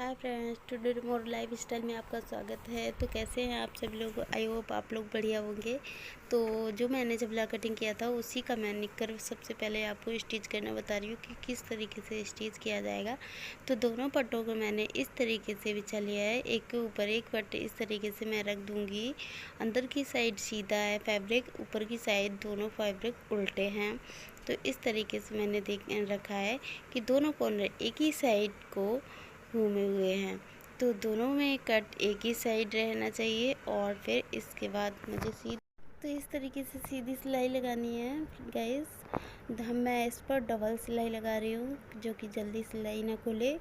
Hi friends, today more life style में आपका स्वागत है। तो कैसे हैं आप सब लोग? आई होप आप लोग बढ़िया होंगे। तो जो मैंने जबला कटिंग किया था उसी का मैं निकर सबसे पहले आपको स्टिच करना बता रही हूँ कि किस तरीके से स्टिच किया जाएगा। तो दोनों पट्टों को मैंने इस तरीके से बिछा लिया है, एक के ऊपर एक पट्टे इस तरीके से मैं रख दूँगी। अंदर की साइड सीधा है फैब्रिक, ऊपर की साइड दोनों फैब्रिक उल्टे हैं। तो इस तरीके से मैंने रखा है कि दोनों कॉर्नर एक ही साइड को घूमे हुए हैं। तो दोनों में कट एक ही साइड रहना चाहिए और फिर इसके बाद मुझे तो इस तरीके से सीधी सिलाई लगानी है गाइस। मैं इस पर डबल सिलाई लगा रही हूँ जो कि जल्दी सिलाई ना खुले,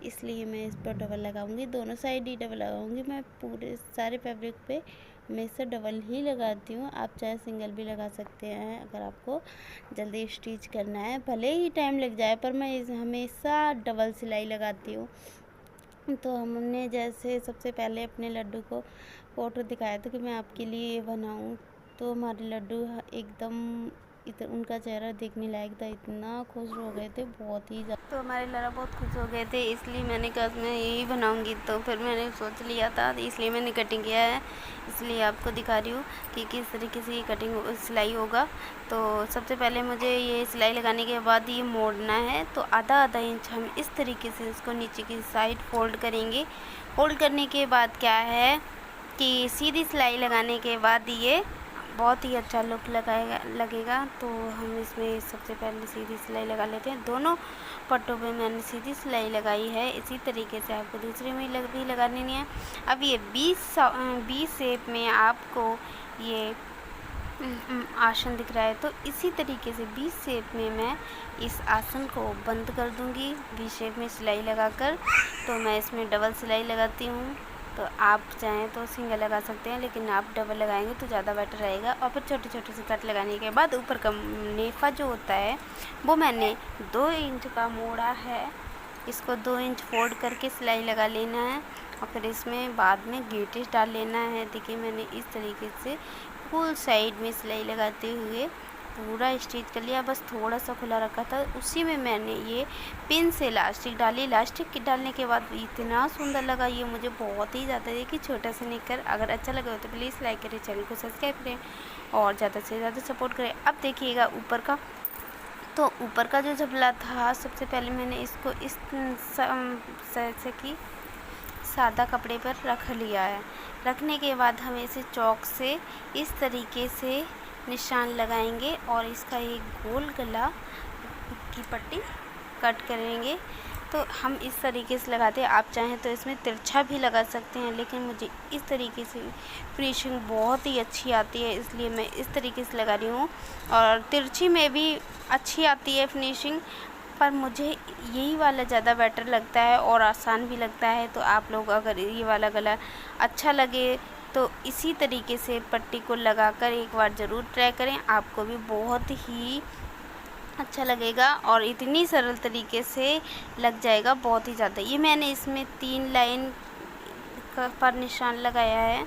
इसलिए मैं इस पर डबल लगाऊंगी। दोनों साइड ही डबल लगाऊंगी। मैं पूरे सारे फैब्रिक पे हमेशा डबल ही लगाती हूँ। आप चाहे सिंगल भी लगा सकते हैं अगर आपको जल्दी स्टिच करना है, भले ही टाइम लग जाए, पर मैं हमेशा डबल सिलाई लगाती हूँ। तो हमने जैसे सबसे पहले अपने लड्डू को फ़ोटो दिखाया था कि मैं आपके लिए ये बनाऊँ। तो हमारे लड्डू एकदम उनका चेहरा देखने लायक था, इतना खुश हो गए थे, बहुत ही ज़्यादा। तो हमारे लड़ा बहुत खुश हो गए थे, इसलिए मैंने कहा मैं यही बनाऊंगी। तो फिर मैंने सोच लिया था, इसलिए मैंने कटिंग किया है, इसलिए आपको दिखा रही हूँ कि किस तरीके से ये कटिंग सिलाई होगा। तो सबसे पहले मुझे ये सिलाई लगाने के बाद ये मोड़ना है। तो आधा आधा इंच हम इस तरीके से इसको नीचे की साइड फोल्ड करेंगे। फोल्ड करने के बाद क्या है कि सीधी सिलाई लगाने के बाद ये बहुत ही अच्छा लुक लगेगा। तो हम इसमें सबसे पहले सीधी सिलाई लगा लेते हैं। दोनों पट्टों पे मैंने सीधी सिलाई लगाई है। इसी तरीके से आपको दूसरे में भी लगानी है। अब ये 20 शेप में आपको ये आसन दिख रहा है, तो इसी तरीके से 20 शेप में मैं इस आसन को बंद कर दूंगी 20 शेप में सिलाई लगाकर। तो मैं इसमें डबल सिलाई लगाती हूँ। तो आप चाहें तो सिंगल लगा सकते हैं, लेकिन आप डबल लगाएंगे तो ज़्यादा बेटर रहेगा। और फिर छोटे छोटे से कट लगाने के बाद ऊपर का नेफा जो होता है वो मैंने 2 इंच का मोड़ा है। इसको 2 इंच फोल्ड करके सिलाई लगा लेना है और फिर इसमें बाद में गेटिस डाल लेना है। देखिए मैंने इस तरीके से फुल साइड में सिलाई लगाते हुए पूरा स्टिच कर लिया। बस थोड़ा सा खुला रखा था, उसी में मैंने ये पिन से इलास्टिक डाली। इलास्टिक डालने के बाद इतना सुंदर लगा ये मुझे, बहुत ही ज़्यादा। देखिए छोटा सा निकर, अगर अच्छा लगा हो तो प्लीज़ लाइक करें, चैनल को सब्सक्राइब करें और ज़्यादा से ज़्यादा सपोर्ट करें। अब देखिएगा ऊपर का, तो ऊपर का जो जबला था सबसे पहले मैंने इसको इस से की सादा कपड़े पर रख लिया है। रखने के बाद हम इसे चौक से इस तरीके से निशान लगाएंगे और इसका एक गोल गला की पट्टी कट करेंगे। तो हम इस तरीके से लगाते हैं। आप चाहें तो इसमें तिरछा भी लगा सकते हैं, लेकिन मुझे इस तरीके से फिनिशिंग बहुत ही अच्छी आती है, इसलिए मैं इस तरीके से लगा रही हूँ। और तिरछी में भी अच्छी आती है फिनिशिंग, पर मुझे यही वाला ज़्यादा बेटर लगता है और आसान भी लगता है। तो आप लोग अगर ये वाला गला अच्छा लगे तो इसी तरीके से पट्टी को लगाकर एक बार ज़रूर ट्राई करें, आपको भी बहुत ही अच्छा लगेगा और इतनी सरल तरीके से लग जाएगा, बहुत ही ज़्यादा। ये मैंने इसमें 3 लाइन पर निशान लगाया है।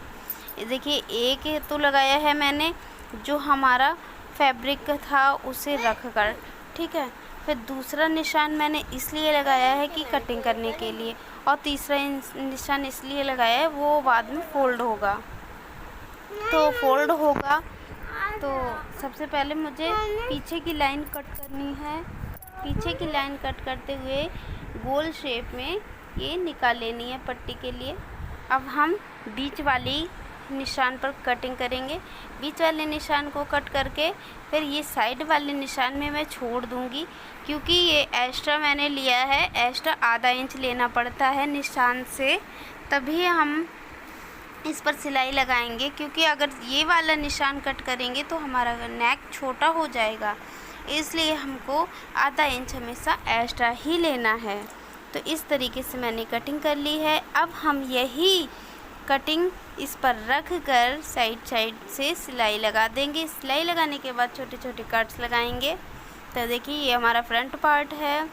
देखिए एक तो लगाया है मैंने जो हमारा फैब्रिक था उसे रख कर, ठीक है। फिर दूसरा निशान मैंने इसलिए लगाया है कि कटिंग करने के लिए, और तीसरा निशान इसलिए लगाया है वो बाद में फोल्ड होगा। तो फोल्ड होगा तो सबसे पहले मुझे पीछे की लाइन कट करनी है। पीछे की लाइन कट करते हुए गोल शेप में ये निकाल लेनी है पट्टी के लिए। अब हम बीच वाली निशान पर कटिंग करेंगे। बीच वाले निशान को कट करके फिर ये साइड वाले निशान में मैं छोड़ दूंगी, क्योंकि ये एक्स्ट्रा मैंने लिया है। एक्स्ट्रा आधा इंच लेना पड़ता है निशान से, तभी हम इस पर सिलाई लगाएंगे। क्योंकि अगर ये वाला निशान कट करेंगे तो हमारा नेक छोटा हो जाएगा, इसलिए हमको आधा इंच हमेशा एक्स्ट्रा ही लेना है। तो इस तरीके से मैंने कटिंग कर ली है। अब हम यही कटिंग इस पर रख कर साइड से सिलाई लगा देंगे। सिलाई लगाने के बाद छोटे छोटे कट्स लगाएंगे। तो देखिए ये हमारा फ्रंट पार्ट है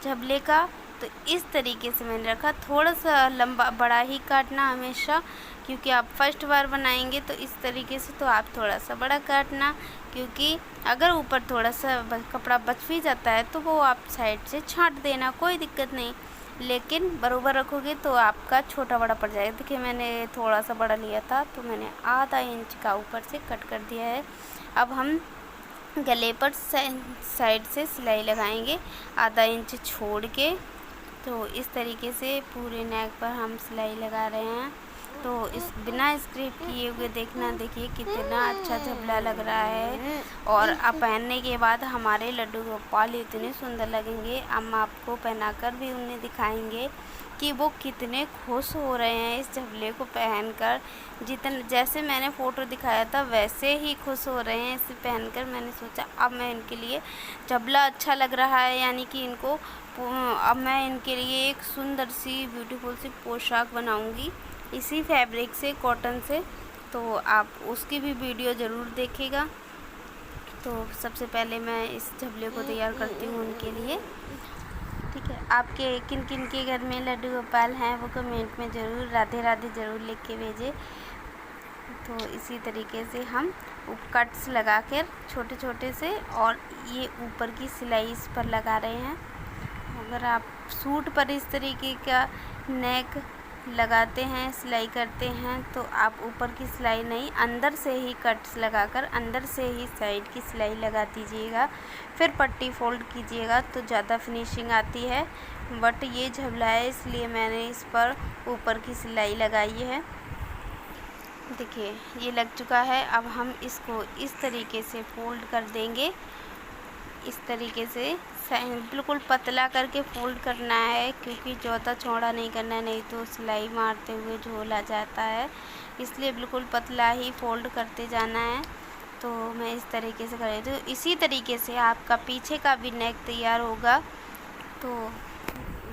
झबले का। तो इस तरीके से मैंने रखा। थोड़ा सा लंबा बड़ा ही काटना हमेशा, क्योंकि आप फर्स्ट बार बनाएंगे तो इस तरीके से तो आप थोड़ा सा बड़ा काटना, क्योंकि अगर ऊपर थोड़ा सा कपड़ा बच भी जाता है तो वो आप साइड से छांट देना, कोई दिक्कत नहीं। लेकिन बराबर रखोगे तो आपका छोटा बड़ा पड़ जाएगा। देखिए मैंने थोड़ा सा बड़ा लिया था तो मैंने आधा इंच का ऊपर से कट कर दिया है। अब हम गले पर साइड से सिलाई लगाएंगे आधा इंच छोड़ के। तो इस तरीके से पूरे नेक पर हम सिलाई लगा रहे हैं। तो इस बिना स्क्रिप किए हुए देखना, देखिए कितना अच्छा झबला लग रहा है। और अब पहनने के बाद हमारे लड्डू गोपाल इतने सुंदर लगेंगे। हम आपको पहनाकर भी उन्हें दिखाएंगे कि वो कितने खुश हो रहे हैं इस झबले को पहनकर। जैसे मैंने फ़ोटो दिखाया था वैसे ही खुश हो रहे हैं इसे पहनकर। मैंने सोचा अब मैं इनके लिए झबला अच्छा लग रहा है, यानी कि इनको अब मैं इनके लिए एक सुंदर सी ब्यूटीफुल सी पोशाक बनाऊंगी इसी फैब्रिक से, कॉटन से। तो आप उसकी भी वीडियो ज़रूर देखिएगा। तो सबसे पहले मैं इस झबले को तैयार करती हूँ उनके लिए। ठीक है, आपके किन किन के घर में लड्डू गोपाल हैं वो कमेंट में ज़रूर राधे राधे ज़रूर लिख के भेजें। तो इसी तरीके से हम कट्स लगा कर छोटे छोटे से, और ये ऊपर की सिलाई इस पर लगा रहे हैं। अगर आप सूट पर इस तरीके का नेक लगाते हैं, सिलाई करते हैं, तो आप ऊपर की सिलाई नहीं, अंदर से ही कट्स लगाकर अंदर से ही साइड की सिलाई लगा दीजिएगा। फिर पट्टी फोल्ड कीजिएगा तो ज़्यादा फिनिशिंग आती है। बट ये झबला है इसलिए मैंने इस पर ऊपर की सिलाई लगाई है। देखिए ये लग चुका है। अब हम इसको इस तरीके से फोल्ड कर देंगे। इस तरीके से बिल्कुल पतला करके फोल्ड करना है, क्योंकि ज़्यादा चौड़ा नहीं करना है, नहीं तो सिलाई मारते हुए झोल आ जाता है। इसलिए बिल्कुल पतला ही फोल्ड करते जाना है। तो मैं इस तरीके से कर रही हूँ। तो इसी तरीके से आपका पीछे का भी नेक तैयार होगा। तो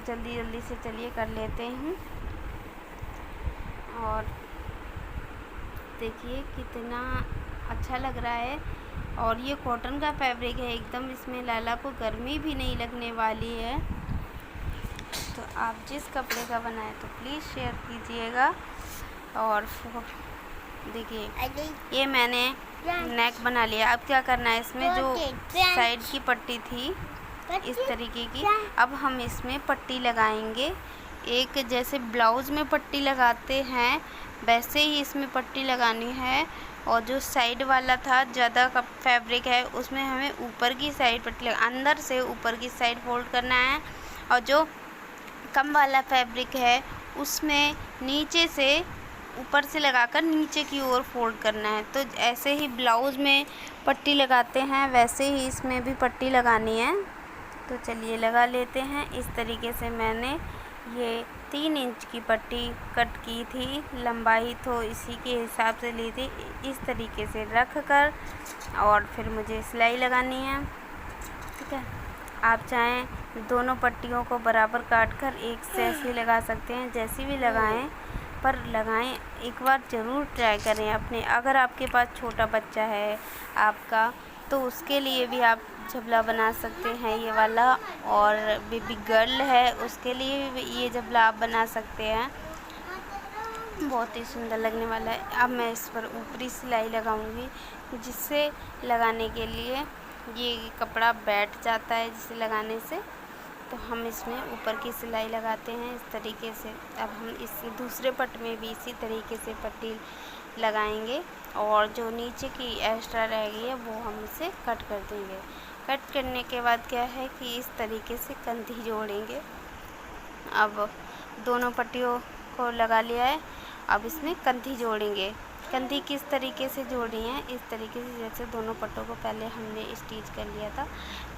जल्दी जल्दी से चलिए कर लेते हैं। और देखिए कितना अच्छा लग रहा है। और ये कॉटन का फैब्रिक है एकदम, इसमें लाला को गर्मी भी नहीं लगने वाली है। तो आप जिस कपड़े का बनाए तो प्लीज़ शेयर कीजिएगा। और देखिए ये मैंने नेक बना लिया। अब क्या करना है, इसमें जो साइड की पट्टी थी इस तरीके की, अब हम इसमें पट्टी लगाएंगे। एक जैसे ब्लाउज़ में पट्टी लगाते हैं वैसे ही इसमें पट्टी लगानी है। और जो साइड वाला था ज़्यादा का फैब्रिक है उसमें हमें ऊपर की साइड पट्टी अंदर से ऊपर की साइड फोल्ड करना है। और जो कम वाला फैब्रिक है उसमें नीचे से ऊपर से लगाकर नीचे की ओर फोल्ड करना है। तो ऐसे ही ब्लाउज़ में पट्टी लगाते हैं वैसे ही इसमें भी पट्टी लगानी है। तो चलिए लगा लेते हैं। इस तरीके से मैंने ये 3 इंच की पट्टी कट की थी, लंबाई तो इसी के हिसाब से ली थी। इस तरीके से रख कर और फिर मुझे सिलाई लगानी है। ठीक है, आप चाहें दोनों पट्टियों को बराबर काट कर एक से ऐसे लगा सकते हैं, जैसी भी लगाएं, पर लगाएं एक बार ज़रूर ट्राई करें अपने। अगर आपके पास छोटा बच्चा है आपका तो उसके लिए भी आप झबला बना सकते हैं ये वाला। और बेबी गर्ल है उसके लिए भी ये झबला आप बना सकते हैं, बहुत ही सुंदर लगने वाला है। अब मैं इस पर ऊपरी सिलाई लगाऊंगी, जिससे लगाने के लिए ये कपड़ा बैठ जाता है जिसे लगाने से। तो हम इसमें ऊपर की सिलाई लगाते हैं इस तरीके से। अब हम इस दूसरे पट में भी इसी तरीके से पट्टी लगाएंगे। और जो नीचे की एक्स्ट्रा रह गई है वो हम इसे कट कर देंगे। कट करने के बाद क्या है कि इस तरीके से कंधी जोड़ेंगे। अब दोनों पट्टियों को लगा लिया है, अब इसमें कंधी जोड़ेंगे। कंधी किस तरीके से जोड़ी है, इस तरीके से जैसे दोनों पट्टों को पहले हमने स्टिच कर लिया था,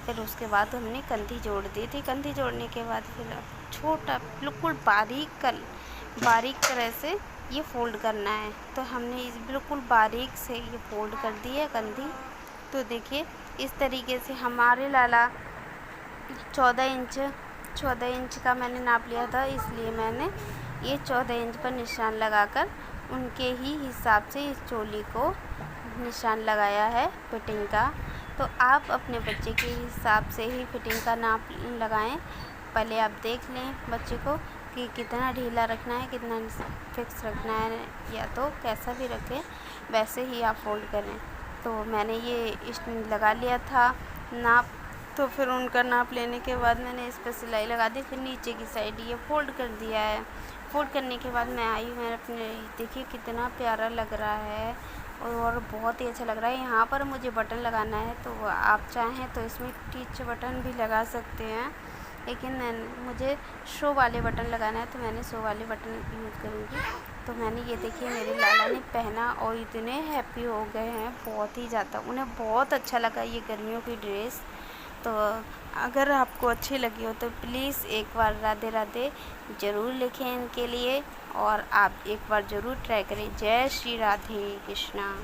फिर उसके बाद हमने कंधी जोड़ दी थी। कंधी जोड़ने के बाद फिर छोटा बिल्कुल बारीक तरह से ये फोल्ड करना है। तो हमने इस बिल्कुल बारीक से ये फोल्ड कर दी है कंधी। तो देखिए इस तरीके से हमारे लाला 14 इंच का मैंने नाप लिया था, इसलिए मैंने ये 14 इंच पर निशान लगाकर उनके ही हिसाब से इस चोली को निशान लगाया है फिटिंग का। तो आप अपने बच्चे के हिसाब से ही फिटिंग का नाप लगाएं। पहले आप देख लें बच्चे को कि कितना ढीला रखना है, कितना फिक्स रखना है, या तो कैसा भी रखें वैसे ही आप फोल्ड करें। तो मैंने ये लगा लिया था नाप, तो फिर उनका नाप लेने के बाद मैंने इस पर सिलाई लगा दी। फिर नीचे की साइड ये फोल्ड कर दिया है। फोल्ड करने के बाद मैं आई, मैंने अपने, देखिए कितना प्यारा लग रहा है और बहुत ही अच्छा लग रहा है। यहाँ पर मुझे बटन लगाना है, तो आप चाहें तो इसमें टीच बटन भी लगा सकते हैं, लेकिन मुझे शो वाले बटन लगाना है, तो मैंने शो वाले बटन यूज़ करूँगी। तो मैंने ये देखिए मेरे लाला ने पहना और इतने हैप्पी हो गए हैं, बहुत ही ज़्यादा, उन्हें बहुत अच्छा लगा ये गर्मियों की ड्रेस। तो अगर आपको अच्छी लगी हो तो प्लीज़ एक बार राधे राधे ज़रूर लिखें इनके लिए, और आप एक बार ज़रूर ट्राई करें। जय श्री राधे कृष्णा।